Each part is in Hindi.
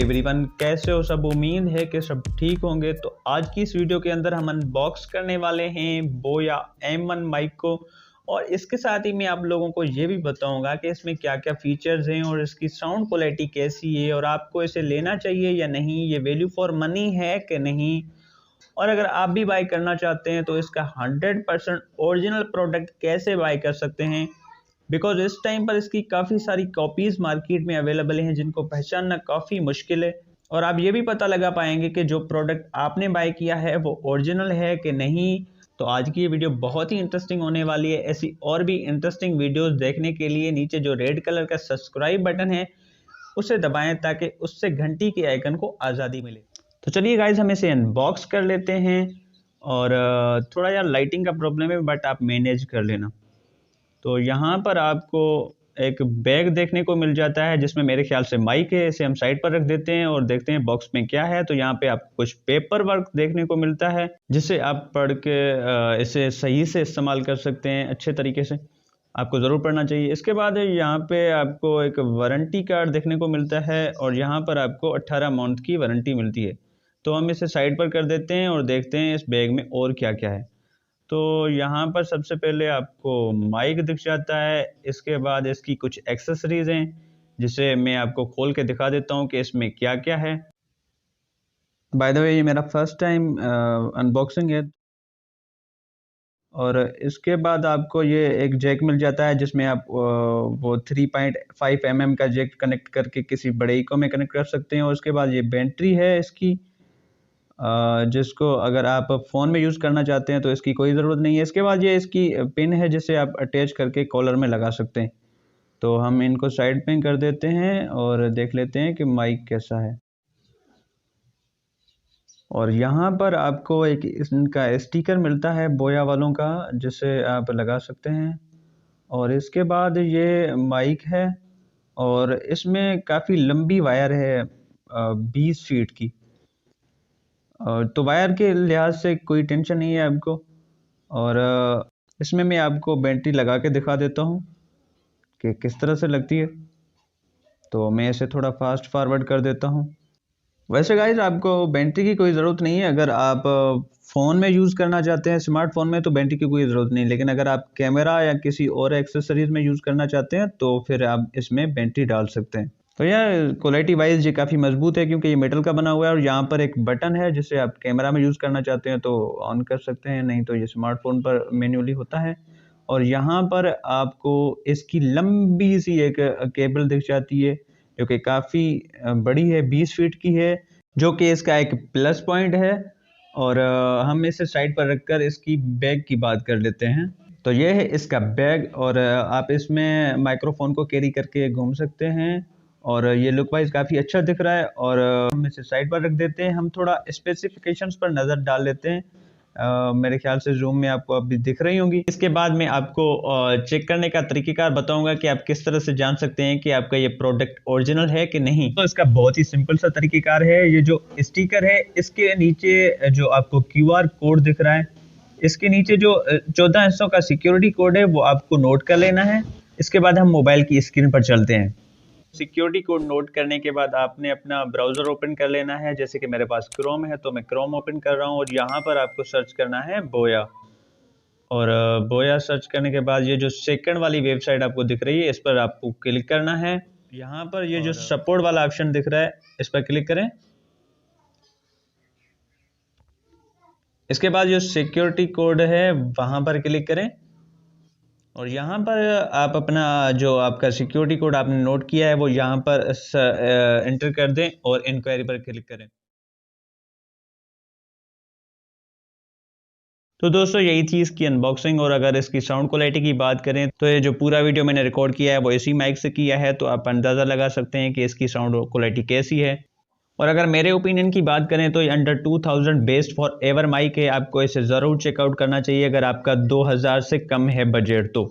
एवरीवन, कैसे हो सब। उम्मीद है कि सब ठीक होंगे। तो आज की इस वीडियो के अंदर हम अनबॉक्स करने वाले हैं बोया M1 माइक को, और इसके साथ ही मैं आप लोगों को ये भी बताऊंगा कि इसमें क्या क्या फीचर्स हैं और इसकी साउंड क्वालिटी कैसी है और आपको इसे लेना चाहिए या नहीं, ये वैल्यू फॉर मनी है कि नहीं। और अगर आप भी बाय करना चाहते हैं तो इसका 100% ओरिजिनल प्रोडक्ट कैसे बाय कर सकते हैं, बिकॉज इस टाइम पर इसकी काफ़ी सारी कॉपीज़ मार्केट में अवेलेबल हैं जिनको पहचानना काफ़ी मुश्किल है। और आप ये भी पता लगा पाएंगे कि जो प्रोडक्ट आपने बाय किया है वो ओरिजिनल है कि नहीं। तो आज की ये वीडियो बहुत ही इंटरेस्टिंग होने वाली है। ऐसी और भी इंटरेस्टिंग वीडियोस देखने के लिए नीचे जो रेड कलर का सब्सक्राइब बटन है उसे दबाएं ताकि उससे घंटी के आइकन को आज़ादी मिले। तो चलिए गाइज, हम इसे अनबॉक्स कर लेते हैं। और थोड़ा यार लाइटिंग का प्रॉब्लम है, बट आप मैनेज कर लेना। तो यहाँ पर आपको एक बैग देखने को मिल जाता है जिसमें मेरे ख्याल से माइक है। इसे हम साइड पर रख देते हैं और देखते हैं बॉक्स में क्या है। तो यहाँ पे आपको कुछ पेपर वर्क देखने को मिलता है जिसे आप पढ़ के इसे सही से इस्तेमाल कर सकते हैं। अच्छे तरीके से आपको ज़रूर पढ़ना चाहिए। इसके बाद यहाँ पे आपको एक वारंटी कार्ड देखने को मिलता है और यहाँ पर आपको 18 मंथ की वारंटी मिलती है। तो हम इसे साइड पर कर देते हैं और देखते हैं इस बैग में और क्या क्या है। तो यहाँ पर सबसे पहले आपको माइक दिख जाता है। इसके बाद इसकी कुछ एक्सेसरीज हैं जिसे मैं आपको खोल के दिखा देता हूँ कि इसमें क्या क्या है। बाय द वे, ये मेरा फर्स्ट टाइम अनबॉक्सिंग है। और इसके बाद आपको ये एक जैक मिल जाता है जिसमें आप वो 3.5 mm का जैक कनेक्ट करके किसी बड़े इको में कनेक्ट कर सकते हैं। और उसके बाद ये बैटरी है इसकी, जिसको अगर आप फ़ोन में यूज़ करना चाहते हैं तो इसकी कोई ज़रूरत नहीं है। इसके बाद ये इसकी पिन है जिसे आप अटैच करके कॉलर में लगा सकते हैं। तो हम इनको साइड पे कर देते हैं और देख लेते हैं कि माइक कैसा है। और यहाँ पर आपको एक इनका स्टिकर मिलता है बोया वालों का जिसे आप लगा सकते हैं। और इसके बाद ये माइक है और इसमें काफ़ी लंबी वायर है, 20 फीट की। तो वायर के लिहाज से कोई टेंशन नहीं है आपको। और इसमें मैं आपको बैटरी लगा के दिखा देता हूँ कि किस तरह से लगती है। तो मैं इसे थोड़ा फास्ट फॉरवर्ड कर देता हूँ। वैसे गाइज, आपको बैटरी की कोई ज़रूरत नहीं है। अगर आप फ़ोन में यूज़ करना चाहते हैं, स्मार्टफोन में, तो बैटरी की कोई ज़रूरत नहीं। लेकिन अगर आप कैमरा या किसी और एक्सेसरीज़ में यूज़ करना चाहते हैं तो फिर आप इसमें बैटरी डाल सकते हैं। तो यार क्वालिटी वाइज ये काफ़ी मजबूत है क्योंकि ये मेटल का बना हुआ है। और यहाँ पर एक बटन है जिसे आप कैमरा में यूज़ करना चाहते हैं तो ऑन कर सकते हैं, नहीं तो ये स्मार्टफोन पर मैन्युअली होता है। और यहाँ पर आपको इसकी लंबी सी एक केबल दिख जाती है जो कि काफ़ी बड़ी है, 20 फीट की है, जो कि इसका एक प्लस पॉइंट है। और हम इसे साइड पर रखकर इसकी बैग की बात कर लेते हैं। तो ये है इसका बैग, और आप इसमें माइक्रोफोन को कैरी करके घूम सकते हैं। और ये लुक वाइज काफ़ी अच्छा दिख रहा है। और हम इसे साइड पर रख देते हैं। हम थोड़ा स्पेसिफिकेशंस पर नज़र डाल लेते हैं। मेरे ख्याल से जूम में आपको अभी दिख रही होंगी। इसके बाद मैं आपको चेक करने का तरीक़ेकार बताऊंगा कि आप किस तरह से जान सकते हैं कि आपका ये प्रोडक्ट ओरिजिनल है कि नहीं। तो इसका बहुत ही सिंपल सा तरीक़ेकार है। ये जो स्टिकर है इसके नीचे जो आपको QR कोड दिख रहा है, इसके नीचे जो 14 हिस्सों का सिक्योरिटी कोड है वो आपको नोट कर लेना है। इसके बाद हम मोबाइल की स्क्रीन पर चलते हैं। सिक्योरिटी कोड नोट करने के बाद आपने अपना ब्राउज़र ओपन कर लेना है। जैसे कि मेरे पास क्रोम है तो मैं क्रोम ओपन कर रहा हूँ और यहाँ पर आपको सर्च करना है बोया। और बोया सर्च करने के बाद ये जो सेकंड वाली वेबसाइट आपको दिख रही है इस पर आपको क्लिक करना है। यहाँ पर ये जो सपोर्ट वाला ऑप्शन दिख रहा है इस पर क्लिक करें। इसके बाद जो सिक्योरिटी कोड है वहाँ पर क्लिक करें और यहाँ पर आप अपना जो आपका सिक्योरिटी कोड आपने नोट किया है वो यहाँ पर एंटर कर दें और इंक्वायरी पर क्लिक करें। तो दोस्तों, यही थी इसकी अनबॉक्सिंग। और अगर इसकी साउंड क्वालिटी की बात करें तो ये जो पूरा वीडियो मैंने रिकॉर्ड किया है वो इसी माइक से किया है, तो आप अंदाज़ा लगा सकते हैं कि इसकी साउंड क्वालिटी कैसी है। और अगर मेरे ओपिनियन की बात करें तो ये under 2000 best forever mic है। आपको इसे ज़रूर चेकआउट करना चाहिए अगर आपका 2000 से कम है बजट तो।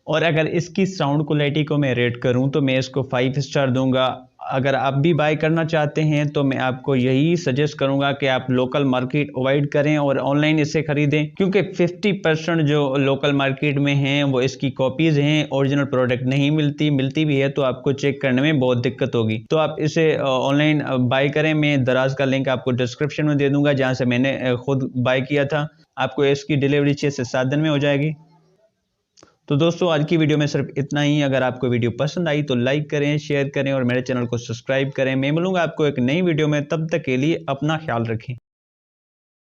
और अगर इसकी साउंड क्वालिटी को मैं रेट करूं तो मैं इसको 5 स्टार दूंगा। अगर आप भी बाय करना चाहते हैं तो मैं आपको यही सजेस्ट करूंगा कि आप लोकल मार्केट अवॉइड करें और ऑनलाइन इसे खरीदें, क्योंकि 50% जो लोकल मार्केट में हैं वो इसकी कॉपीज़ हैं, ओरिजिनल प्रोडक्ट नहीं मिलती भी है तो आपको चेक करने में बहुत दिक्कत होगी। तो आप इसे ऑनलाइन बाय करें। मैं दराज का लिंक आपको डिस्क्रिप्शन में दे दूंगा जहाँ से मैंने खुद बाय किया था। आपको इसकी डिलीवरी 6 से 7 दिन में हो जाएगी। तो दोस्तों आज की वीडियो में सिर्फ इतना ही। अगर आपको वीडियो पसंद आई तो लाइक करें, शेयर करें और मेरे चैनल को सब्सक्राइब करें। मैं मिलूंगा आपको एक नई वीडियो में, तब तक के लिए अपना ख्याल रखें।